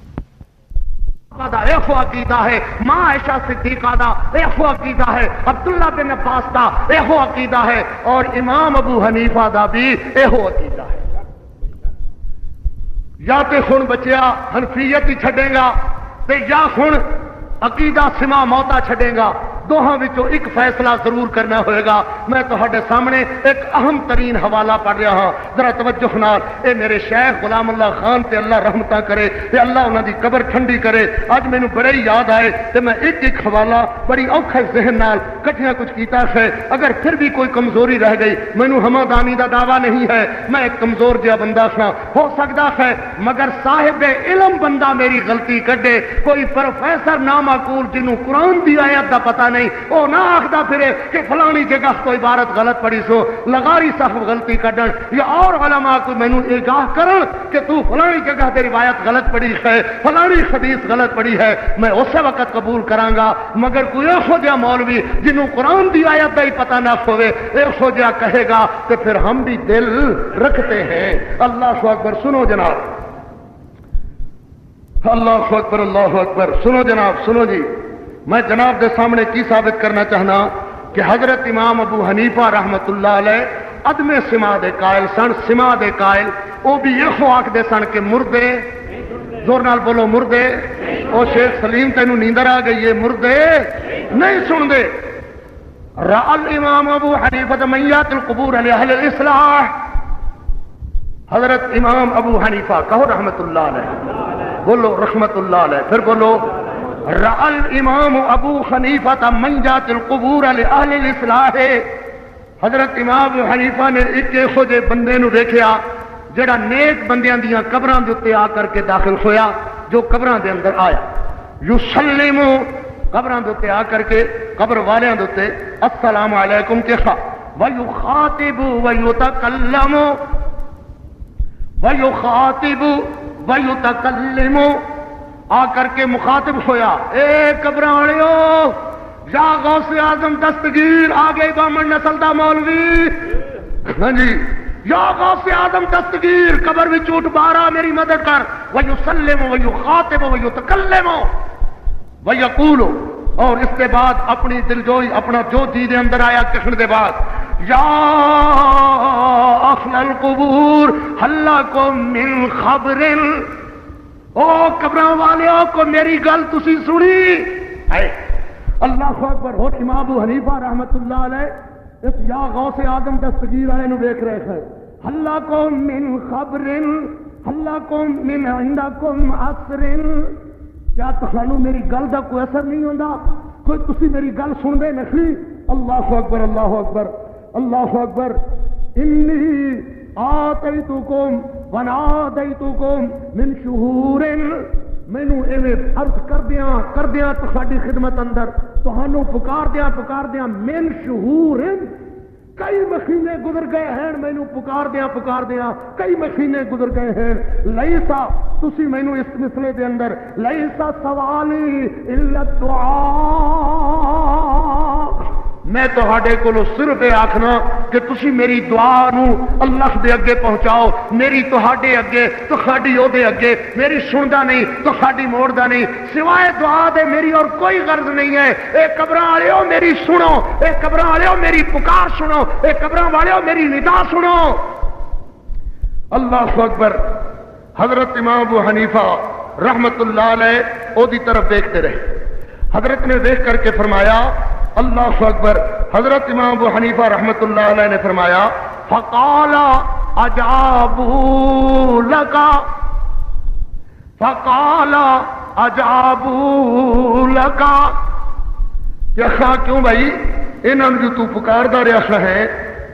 ایہو عقیدہ ہے ماں عائشہ صدیقہ دا ایہو عقیدہ ہے عبداللہ بن عباس دا ایہو عقیدہ ہے اور امام ابو حنیفہ دا بھی ایہو عقیدہ ہے یا تے ہن بچیا حنفیت ہی چھڈے گا تے یا ہن عقیدہ سما موتا چھڈے گا دوہاں وچوں ایک فیصلہ ضرور کرنا ہوئے گا میں تہاڈے سامنے ایک اہم ترین حوالہ پڑھ رہا ہاں ذرا توجہ نال اے میرے شیخ غلام اللہ خان تے اللہ رحمتاں کرے تے اللہ انہاں دی قبر ٹھنڈی کرے اج مینوں بڑے ہی یاد آئے تے میں ایک حوالہ بڑی اوکھے ذہن نال کٹھیاں کچھ کیتا ہے اگر پھر بھی کوئی کمزوری رہ گئی مینوں ہمادانی دا دعویٰ نہیں ہے میں ایک کمزور جہا بندہ ہاں ہو سکتا ہے مگر صاحب علم بندہ میری غلطی کڈے کوئی پروفیسر نامعقول جنوں قرآن دی آیت دا پتہ نہیں، وہ نہ آخدا پھرے کہ فلانی جگہ تو عبارت غلط پڑی سو، لغاری صاحب غلطی کڈن یا اور علماء کو مینوں آگاہ کرن کہ تو فلانی جگہ تے روایت غلط پڑی ہے، فلانی حدیث غلط پڑی ہے، میں اسی وقت قبول کراں گا۔ مگر کوئی ایسو جہا مولوی جنوں قرآن دی آیت دا ہی پتہ نہ ہوئے ایسو جہا کہے گا کہ پھر ہم بھی دل رکھتے ہیں۔ اللہ اکبر، سنو جناب، اللہ اکبر، اللہ اکبر، سنو جناب، سنو جی، میں جناب دے سامنے کی ثابت کرنا چاہنا کہ حضرت امام ابو حنیفہ رحمت اللہ علیہ عدم سما دے قائل سن، سما دے قائل، وہ بھی یہ آکھدے سن کہ مردے، زور نال بولو مردے، او شیخ سلیم تینوں نیندر آ گئی ہے، مردے نہیں سن دے۔ رأى الامام ابو حنیفہ میات القبور علی اہل الاصلاح، حضرت امام ابو حنیفہ کہو رحمت اللہ علیہ، بولو رحمت اللہ علیہ، پھر بولو رأى الامام ابو حنیفہ میات القبور علی اہل الاصلاح، حضرت امام ابو حنیفہ نے ایک ایسو جے بندے نو دیکھیا جڑا نیک بندیاں دیاں قبراں دے اوتے آ کر کے داخل ہویا، جو قبراں دے اندر آیا، یسلم، قبراں دے اوتے آ کر کے قبر والیاں دے اوتے السلام علیکم کہا، ویخاطب ویتکلم، ویخاطب ویتکلم، آ کر کے مخاطب ہویا، اے قبراں والےو، یا غوث اعظم دستگیر، آگے بامن نسل دا مولوی، ہاں جی، یا غوث اعظم دستگیر، قبر وچ اٹھ بارا میری مدد کر، ویسلم ویخاطب ویتکلم ویقول، اور اس کے بعد اپنی دلجوئی، اپنا جو جی دے اندر آیا کہنے دے بعد، یا اہل القبور ہل لکم من خبر، او قبراں والیوں کو میری گل تسی سنی ہے۔ اللہ اکبر، ہو امام ابو حنیفہ رحمت اللہ علیہ اس یا غوث اعظم دستگیر والے نو دیکھ رہے تھے، ہل لکم من خبر، ہل لکم من عندکم اثر، کیا تسانو میری گل دا کوئی اثر نہیں ہوندا، کوئی تسی میری گل سن دے نہیں؟ اللہ اکبر، اللہ اکبر، اللہ اکبر، انی آتیتکم ونادیتکم من شہور، مینوں ایویں عرض کردیاں تہاڈی خدمت اندر تہانوں پکاردیاں من شہور، کئی مہینے گزر گئے ہیں مینوں پکاردیاں کئی مہینے گزر گئے ہیں، لیسا تسی مینوں اس مسئلے دے اندر لیسا سوالی الا الدعاء، میں تہاڈے کولو صرف یہ آکھنا کہ تسی میری دعا نو اللہ دے اگے پہنچاؤ، میری تہاڈے اگے، تہاڈی او دے اگے، میری سندا نہیں، تہاڈی موڑدا نہیں، سوائے دعا دے میری اور کوئی غرض نہیں ہے۔ اے قبراں والےو میری سنو، اے قبراں والےو میری پکار سنو، اے قبراں والےو میری ندا سنو۔ اللہ اکبر، حضرت امام ابو حنیفہ رحمت اللہ علیہ او دی طرف دیکھتے رہے، حضرت نے دیکھ کر کے فرمایا، اللہ اکبر، حضرت امام ابو حنیفہ رحمت اللہ علیہ نے فرمایا، فقال اجابوا لك، فقال اجابوا لك، کیوں بھائی انہاں جو تو پکاردا رہا ہے،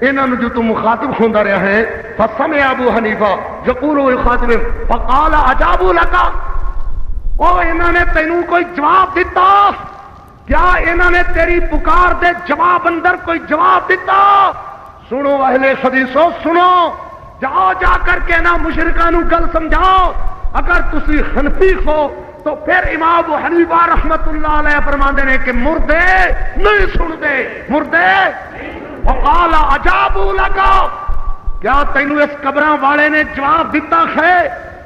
انہاں جو تو مخاطب ہوندا رہا ہے، فسمع ابو حنیفہ یقول خاطب، فقال اجابوا لك، او انہاں نے تینوں کوئی جواب دیتا؟ کیا انہوں نے تیری پکار دے جواب اندر کوئی جواب دیتا؟ سنو اہل حدیثو، سنو، جاؤ جا کر کے نہ مشرکاں نو گل سمجھاؤ، اگر تسی حنفی ہو تو پھر امام ابو حنیفہ رحمت اللہ علیہ فرماندے نے کہ مردے نہیں سن دے، مردے، وقال اجابوا لك، کیا تینوں اس قبراں والے نے جواب دیتا ہے؟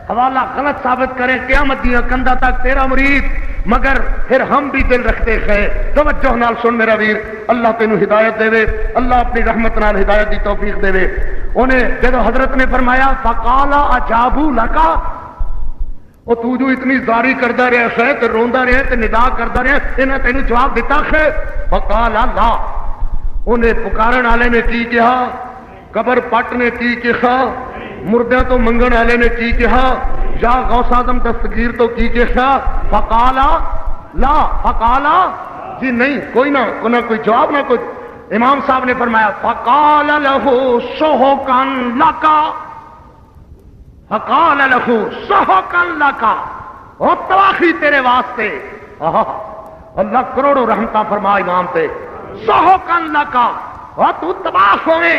حوالہ غلط ثابت کرے قیامت دیاں کندا تک تیرا مرید، مگر پھر ہم بھی دل رکھتے ہیں۔ توجہ نال سن میرا ویر، اللہ تینوں ہدایت دے، اللہ اپنی رحمت نال ہدایت دی توفیق دے۔ انہیں جب حضرت نے فرمایا فقال اجابوا لك، او تو جو اتنی زاری کردا رہا ہے تے روندا رہا تے ندا کردا رہا، انہاں تینوں جواب دیتا ہے؟ فقال لا، انہیں پکارن والے نے کی کہا، قبر پٹ نے کی کہا، مردیاں تو منگن والے نے کی کہا، یا غوث اعظم دستگیر تو کی کہا، فقالا لا، فقالا جی نہیں، کوئی نہ کوئی جواب نہ کوئی۔ امام صاحب نے فرمایا فقال له سحقا لك، فقال له سحقا لك، او تواخی تیرے واسطے، اللہ کروڑوں رحمتہ فرما امام تے سہوکن لکا اور تو تباہ ہوئے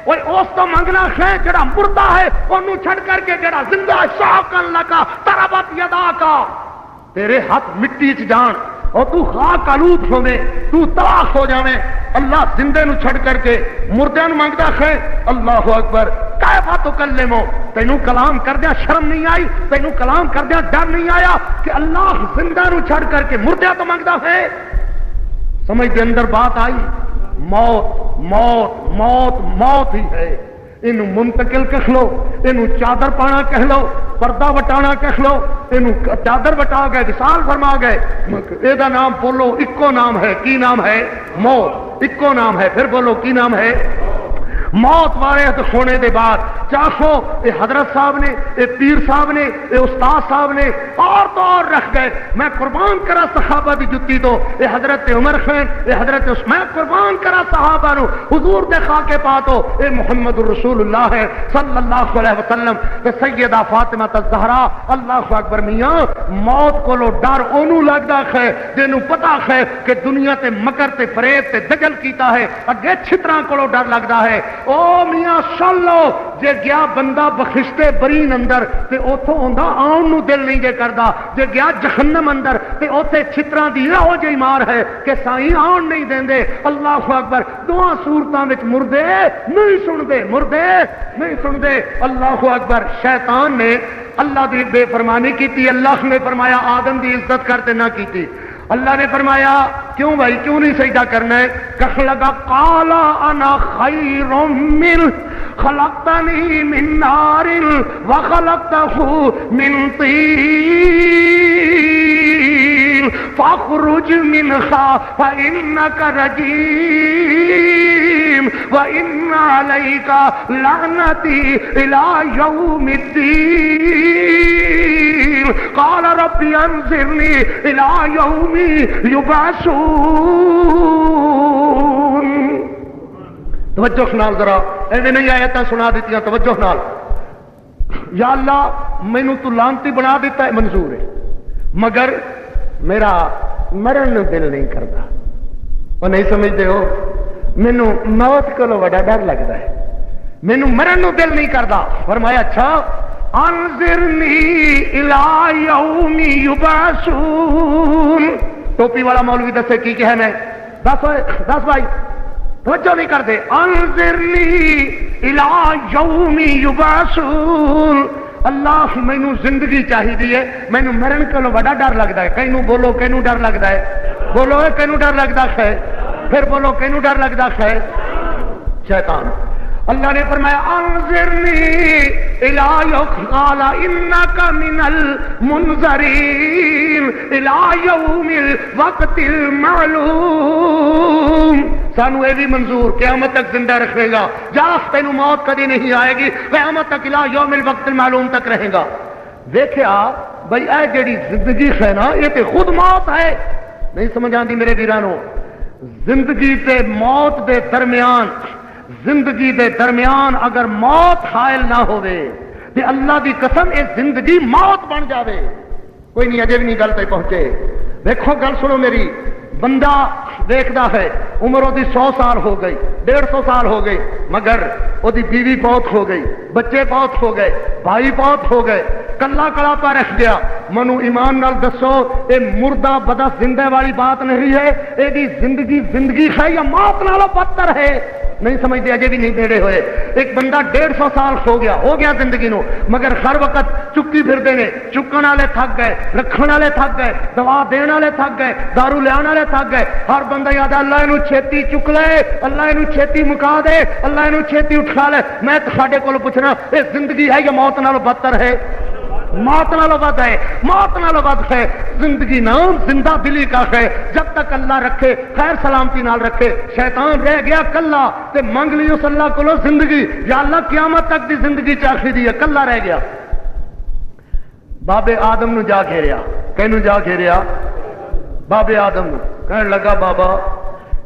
اور اس تو منگنا ہے جڑا مردہ ہے انہوں چھڑ کر کے جڑا زندہ ہے سہوکن لکا تربت یدا کا تیرے ہاتھ مٹی چ جان اور تو خاک آلود ہوے تو تباہ ہو جاویں اللہ زندے نو چھڑ کر کے مردے نو منگدا ہے اللہ اکبر کیفا تکلمو تینوں کلام کردیا شرم نہیں آئی تینوں کلام کردیا ڈر نہیں آیا کہ اللہ زندہ نو چھڑ کر کے مردے تو منگدا ہے سمجھ دے اندر بات آئی موت موت موت موت ہی ہے اینو منتقل کہہ لو اینو چادر پانا کہہ لو پردہ وٹانا کہہ لو اینو چادر وٹا گئے وصال فرما گئے اے دا نام بولو اکو نام ہے کی نام ہے موت اکو نام ہے پھر بولو کی نام ہے موت وارث ہونے دے بعد چاہو اے حضرت صاحب نے اے پیر صاحب نے اے استاد صاحب نے اور تو اور رکھ گئے میں قربان کرا صحابہ دی جتی تو اے حضرت عمر خان اے حضرت عثمان قربان کرا صحابہ نو حضور دے خاکے پاتو اے محمد الرسول اللہ ہے صلی اللہ علیہ وسلم تے سیدہ فاطمہ الزہرا اللہ اکبر میاں موت کو لو ڈر اونوں لگدا ہے جنوں پتہ ہے کہ دنیا تے مکر تے فریب تے دجل کیتا ہے اگے چھتراں کو ڈر لگدا ہے او میاں سن لو جے گیا بندہ بخشتے برین اندر تے اوتھوں ہوندا آن نو دل نہیں جے کردا جے گیا جہنم اندر تے اوتھے چھتراں دی او جئی مار ہے کہ سائیں آن نہیں دیندے اللہ اکبر دعا صورتاں وچ مردے نہیں سن دے اللہ اکبر شیطان نے اللہ دی بے فرمانی کیتی اللہ نے فرمایا آدم دی عزت کرتے نہ کیتی اللہ نے فرمایا کیوں بھائی کیوں نہیں سجدہ کرنا ہے کہنے لگا قال انا خیر من خلقتنی من نار وخلقته من طین فاخرج منها فإنك رجیم وإن عليك لعنتي إلى يوم الدين قال رب انظرني إلى يوم یبعثون توجہ نال ذرا ایویں نہیں آیتاں سنا دیتیاں توجہ نال یا اللہ مینوں تو لعنتی بنا دیتا ہے منظور ہے مگر میرا مرن نو دل نہیں کرتا وہ نہیں سمجھتے ہو مینوں موت کولوں بڑا ڈر لگتا ہے مینوں مرن نو دل نہیں کرتا فرمایا اچھا انظرنی الی یوم یبعثون ٹوپی والا مولوی دسے کی کہنا ہے دس بھائی توجہ نہیں کرتے انظرنی الی یوم یبعثون اللہ مینوں زندگی چاہیے مینوں مرن کولوں بڑا ڈر لگتا ہے کینوں بولو کینوں ڈر لگتا ہے بولو کینوں ڈر لگتا ہے پھر بولو کینوں ڈر لگتا ہے شیطان اللہ نے فرمایا انظرنی الی یوم قال انک من المنذرین الی یوم الوقت المعلوم سانو اے بھی منظور قیامت تک زندہ رکھے گا جا تینوں موت کدی نہیں آئے گی قیامت تک الی یوم الوقت المعلوم تک رہے گا دیکھیا بھائی اے جڑی زندگی ہے نا یہ تے خود موت ہے نہیں سمجھ آندی میرے ویرانو زندگی تے موت دے درمیان زندگی دے درمیان اگر موت حائل نہ ہوئے تے اللہ دی قسم اے زندگی موت بن جاوے کوئی نہیں اجے بھی نہیں گل تے پہنچے دیکھو گل سنو میری بندہ دیکھدا ہے عمر دی 100 سال ہو گئی 150 سال ہو گئی مگر وہ دی بیوی فوت ہو گئی بچے فوت ہو گئے بھائی فوت ہو گئے کلا کلا پا رہ گیا منو ایمان نال دسو اے مردہ بدا زندہ والی بات نہیں ہے اے دی زندگی ہے یا موت نالوں بدتر ہے نہیں سمجھتے اجے بھی نہیں بیڑے ہوئے ایک بندہ 150 سال ہو گیا زندگی نو مگر ہر وقت چکی پھردے نے چکن والے تھک گئے رکھن والے تھک گئے دوا دین والے تھک گئے دارو لیا والے تھک گئے ہر بندہ یاد اللہ اینو چھیتی چک لے اللہ اینو چھیتی مکا دے اللہ اینو چھیتی اٹھا لے میں ساڈے کول پوچھنا اے زندگی ہے یا موت نالوں بدتر ہے موت نالوں بد ہے موت نالوں بد ہے زندگی نام زندہ دلی کا ہے جب تک اللہ رکھے خیر سلامتی نال رکھے شیطان رہ گیا کلا تے منگ لی اس اللہ کو زندگی یا اللہ قیامت تک دی زندگی چاہی دی ہے کلا رہ گیا بابے آدم نو جا گھیریا کینو جا گھیریا بابے آدم نو کہنے لگا بابا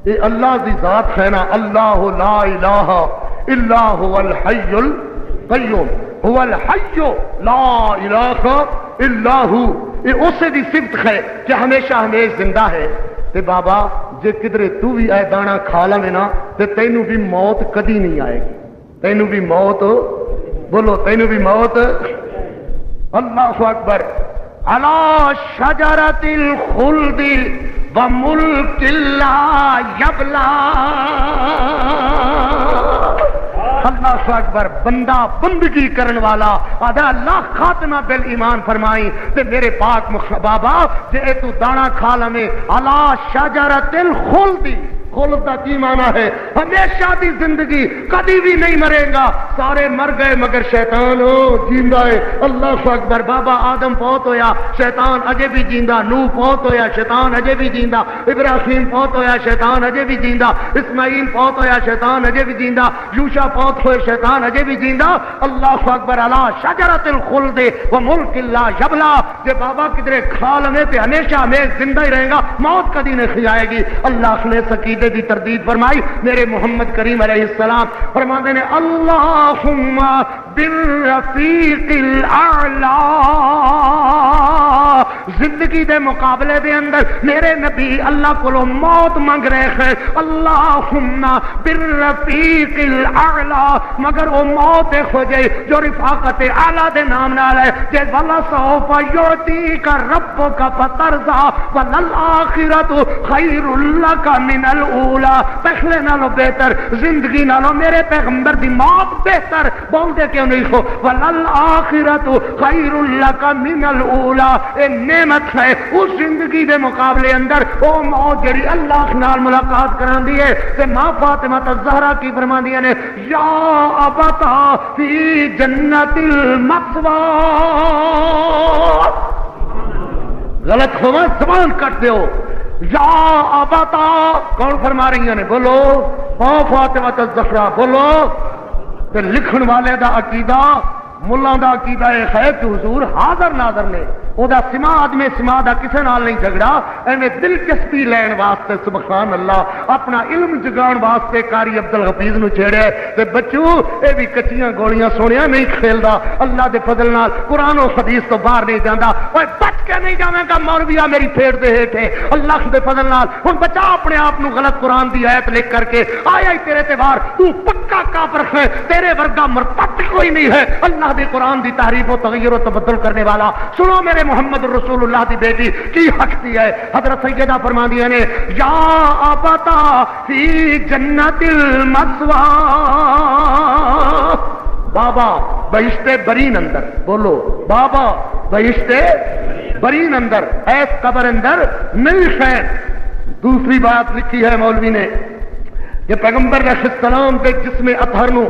یہ اللہ دی ذات ہے نا اللہ لا الہ الا هو الحی القیوم هو الحی لا الہ الا هو یہ اسے دی صفت ہے کہ ہمیشہ ہمیشہ زندہ ہے تے بابا جے کدھر تو بھی اے دانا کھا لوے نا تے تینوں بھی موت کدی نہیں آئے گی، تینوں بھی موت، بولو تینوں بھی موت۔ اللہ اکبر۔ علی شجرۃ الخلد وملک لا یبلا۔ اللہ اکبر۔ بندہ بندگی کرن والا آدھا اللہ خاتمہ بال ایمان فرمائی تے میرے پاک بابا جے تو دانا کھا لویں علی شجرۃ الخلد، خلد کا کی معنی ہے ہمیشہ دی زندگی، کبھی بھی نہیں مرے گا، سارے مر گئے مگر شیطان جیندا ہے۔ اللہ اکبر۔ بابا آدم فوت ہویا شیطان اجے بھی جیندا، نوح فوت ہویا شیطان اجے بھی جیندا، ابراہیم فوت ہویا شیطان اجے بھی جیندا، اسماعیل فوت ہویا شیطان اجے بھی جیندا، یوشع فوت ہوئے شیطان اجے بھی جیندا۔ اللہ اکبر۔ علی شجرۃ الخلد وملک لا یبلا۔ جے بابا کدھر کھا لویں تے ہمیشہ ہمیں زندہ ہی رہے گا، موت کبھی نہیں کھائے گی۔ اللہ نے سکی دی تردید فرمائی میرے محمد کریم علیہ السلام فرماتے ہیں اللہم بالرفیق الاعلی۔ زندگی دے مقابلے دے اندر میرے نبی اللہ کو موت مانگ رہے ہیں، اللہم بالرفیق الاعلی، مگر وہ موت ہو جائے جو رفاقت اعلی دے نام نال ہے، جے والا سوف یعطیک ربک فترضی وللآخرۃ خیر لک من اولا۔ پہلے نالو بہتر، زندگی نالو میرے پیغمبر دی موت بہتر، بول دے کیوں نہیں ہو وللآخرۃ خیر لک من الاولا۔ اے نعمت ہے اس زندگی دے مقابلے اندر او موت جڑی اللہ نال ملاقات کراندی ہے۔ تے ماں فاطمہ الزہرا کی فرماندیاں نے یا ابتا فی جنت المثوی۔ غلط ہوا زبان کٹ دیو، یا ابتا کون فرما رہی ہیں؟ بولو فاطمہ الزہرا، بولو۔ تے لکھن والے دا عقیدہ ملا دا عقیدہ یہ ہے کہ حضور حاضر ناظر نے، او دا سماعت میں سماع دا کسے نال نہیں جھگڑا، ایویں دلچسپی لین واسطے سبحان اللہ اپنا علم جگان واسطے قاری عبدالحفیظ نو چھیڑے تے بچو اے بھی کچیاں گولیاں سونیاں نہیں کھیلدا، اللہ دے فضل نال قرآن و حدیث تو باہر نہیں جاندا۔ اوے بچ کے نہیں جاویں گا مولویا میری پھیڑ دے ہیٹھے، اللہ دے فضل نال ہن بچا اپنے آپ نو غلط قرآن دی آیت لکھ کر کے آیا ہی تیرے تے وار، تو پکا کافر ہے، تیرے ورگا مرتد کوئی نہیں ہے اللہ دے قرآن دی تحریف و تغیر و تبدل کرنے والا۔ سنو میرے محمد رسول اللہ دی بیٹی کی حق دی ہے، حضرت سیدہ فرماندی نے یا ابتا فی جنت المثوی۔ بابا بہشت برین اندر، بولو بابا بہشت برین اندر، ایس قبر اندر نہیں خیر۔ دوسری بات لکھی ہے مولوی نے کہ پیغمبر علیہ السلام کے جسم اطہر نو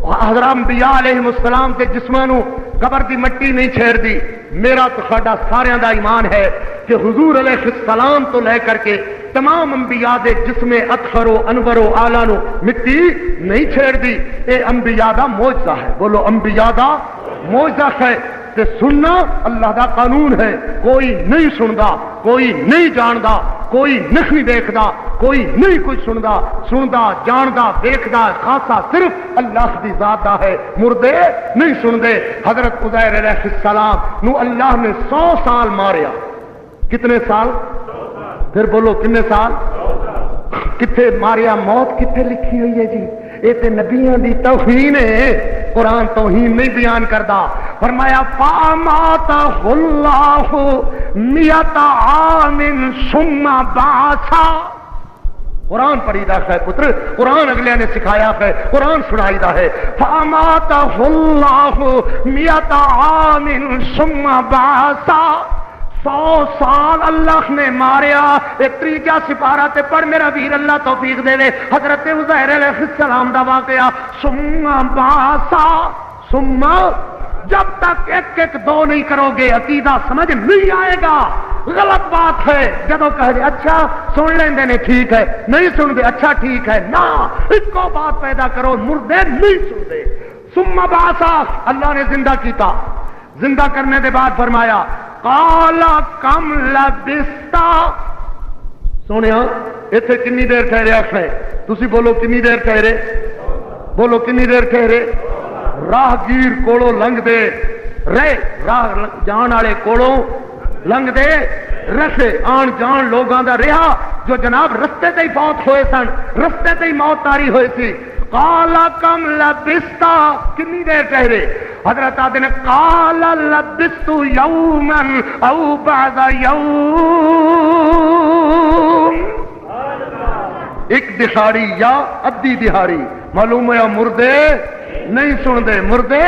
حضرات انبیاء علیہ السلام کے جسمانو قبر دی مٹی نہیں چھیڑ دی۔ میرا تو ساڈا سارے دا ایمان ہے کہ حضور علیہ السلام تو لے کر کے تمام انبیاء دے جسم اطہر و انور و اعلی نو مٹی نہیں چھیڑ دی۔ اے انبیاء دا معجزہ ہے، بولو انبیاء دا معجزہ ہے۔ تے سننا اللہ دا قانون ہے، کوئی نہیں سندا، کوئی نہیں جاندا، کوئی نہیں دیکھدا، کوئی نہیں کچھ سندا جاندا دیکھدا، خاصا صرف اللہ دی ذات دا ہے۔ مردے نہیں سندے۔ حضرت عزیر علیہ السلام نو اللہ نے 100 سال ماریا۔ کتنے سال؟ پھر بولو کتنے سال؟ کتنے ماریا؟ موت کتنے لکھی ہوئی ہے جی؟ یہ تے نبیوں دی توہین ہے، قرآن توہین نہیں بیان کردا۔ فرمایا فاماتہ اللہ 100 عام ثم بعثا۔ قرآن پڑھیدا ہے پتر، قرآن اگلے نے سکھایا ہے، قرآن سنائیدا ہے۔ فاماتہ اللہ 100 عام ثم بعثا۔ 100 سال اللہ نے ماریا۔ ایک تیجا سپارہ تے پڑھ میرا ویر، اللہ توفیق دے دے۔ حضرت عزیر علیہ السلام دا واقعہ ثم بعثا۔ ثم جب تک ایک ایک دو نہیں کرو گے عقیدہ سمجھ نہیں آئے گا۔ غلط بات ہے جدو کہہ دے اچھا سن لیندے نے ٹھیک ہے، نہیں سن دے اچھا ٹھیک ہے، نہ ایک کو بات پیدا کرو، مردے نہیں سن دے۔ ثم بعثا، اللہ نے زندہ کیتا، زندہ کرنے دے بعد فرمایا قال کم لبستا۔ سونیا ایتھے کنی دیر ٹھہرے آخر تسی بولو کنی دیر ٹھہرے؟ بولو کنی دیر ٹھہرے؟ راہ گیر کوڑوں لنگ دے رہے، راہ جان والے کوڑوں لنگ دے رسے آن جان لوگاں دا رہا جو جناب رستے تے ہی فوت ہوئے سن، رستے تے ہی موت تاری ہوئی سی. قال کم لبستا، کتنی دیر ٹھہرے؟ حضرت آدھے نے قال لبست یوما او بعد یوم، ایک دہاڑی یا ادھی دہاڑی. معلوم ہے مردے نہیں سن دے، مردے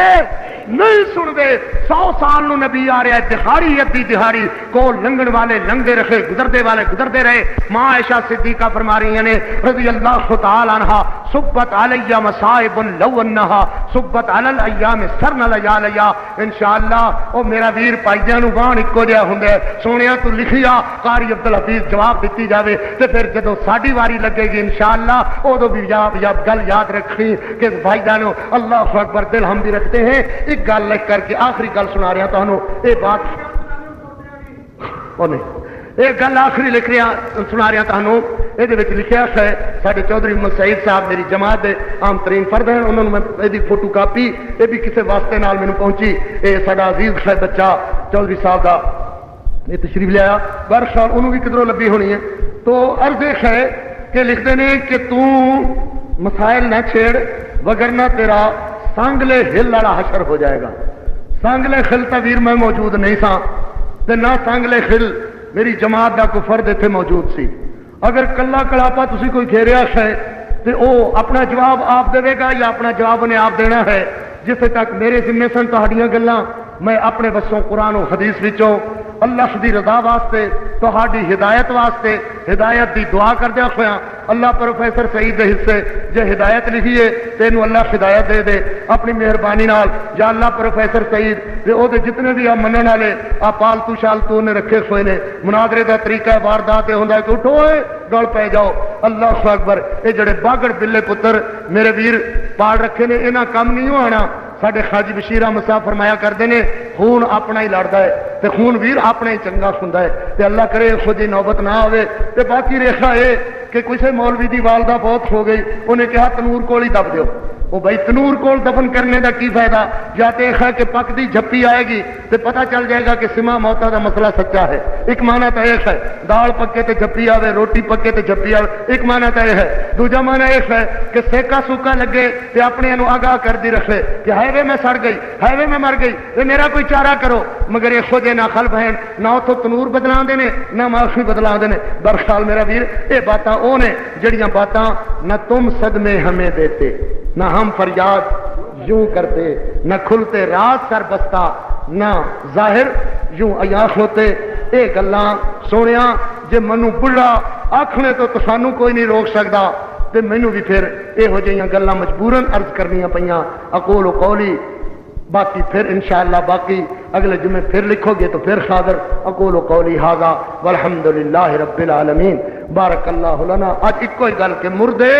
نہیں سن دے. 100 سال نو نبی آ رہا ہے، دہاڑی ادھی دہاڑی کو لنگن والے لنگے رکھے، گزردے والے گزرتے رہے. ماں عائشہ صدیقہ فرما رہی ہیں رضی اللہ تعالی عنہا، صبت علی مصائب لو انہا صبت علی الایام سرن لیالیا. انشاءاللہ او میرا ویر پائیاں نو بان اکو جہا ہوندا ہے. سونیا تو لکھیا قاری عبدالحفیظ جواب دیتی جاوے تے پھر جدوں ساڈی واری لگے گی انشاءاللہ اودوں بھی گل یاد رکھنی کہ بھائی جانو اللہ اکبر، دل ہم بھی رکھتے ہیں. ایک گل لکھ کر کے آخری گل سنا رہا تانوں، یہ بات ایک گل آخری لکھ رہا سنا رہا تانوں. یہ لکھا ہے سارے چودھری محمد سعید صاحب میری جماعت دے عام ترین فرد ہیں، انہوں نے میں یہ فوٹو کاپی یہ بھی کسی واسطے نال مینوں پہنچی. یہ ساڈا عزیز صاحب بچہ چودھری صاحب کا یہ تشریف لیا برخال انہوں بھی کدھروں لبھی ہونی ہے. تو عرض ہے کہ لکھتے ہیں کہ تو مسائل نہ چھیڑ وگرنہ تیرا سانگلے ہل والا حشر ہو جائے گا. سانگلے خل تاویر میں موجود نہیں سا تے نہ سانگلے خل میری جماعت دا کوئی فرد اتنے موجود سی. اگر کلا کلاپا تسی کوئی گھیریا ہے تو وہ اپنا جواب آپ دے گا یا اپنا جواب انہیں آپ دینا ہے. جسے تک میرے ذمے سن تہاڈیاں گلاں میں اپنے بسوں قرآن و حدیث وچوں اللہ دی رضا واسطے تہاڈی ہدایت واسطے ہدایت دی دعا کردیا ہویا اللہ پروفیسر سعید دے حصے جے ہدایت لکھی ہے تینوں اللہ ہدایت دے دے اپنی مہربانی نال. یا اللہ پروفیسر سعید تے او دے جتنے بھی منن والے آ پالتو شالتو نے رکھے ہوئے نے مناظرے دا طریقہ واردات ہوندا ہے کہ اٹھو گل پے جاؤ. اللہ اکبر. اے جڑے باگڑ بلے پتر میرے ویر پال رکھے نے انہاں کم نہیں ہونا. ساڈے خاجی بشیر احمد صاحب فرمایا کرتے ہیں خون اپنا ہی لڑتا ہے تے خون ویر اپنا ہی چنگا ہوندا ہے. تے اللہ کرے خود ہی نوبت نہ آوے. تے باقی ریکھا ہے کہ کسی مولوی دی والدہ بہت ہو گئی، انہیں کہا تنور کول ہی دب دیو. وہ بھائی تنور کول دفن کرنے دا کی فائدہ؟ یا تے ہے کہ پکدی جھپی آئے گی تے پتہ چل جائے گا کہ سما موتا دا مسئلہ سچا ہے. ایک معنی تو ایک ہے دال پکے تے جھپی آوے، روٹی پکے تے جھپی آوے، ایک معنی تو یہ ہے. دوجا معنی ایک ہے کہ سیکا سوکا لگے تے اپنے انو آگاہ کر دی رکھے کہ ہائیوے میں سڑ گئی، ہائیوے میں مر گئی، تے میرا کوئی چارہ کرو. مگر یہ خود نہ خلف ہیں نہ اتو تنور بدلا دے نے نہ معافی بدلا دے نے. برخال میرا ویر یہ باتاں او نے جڑیاں باتاں نہ تم صدمے ہمیں دیتے نہ ہم فریاد یوں کرتے، نہ کھلتے راز سر بستا نہ ظاہر یوں عیاش ہوتے. اے گلاں سونیا جے منو بڑھا آکھنے تو سانو کوئی نہیں روک سکتا تے مینوں بھی پھر یہو جہیاں گلاں مجبوراً عرض کرنیاں پیاں. اقول و قولی باقی پھر انشاءاللہ باقی اگلے جمعے پھر لکھو گے تو پھر حاضر. اقول و قولی ھذا والحمد للہ رب العالمین. بارک اللہ لنا. آج ایک کوئی گل کہ مردے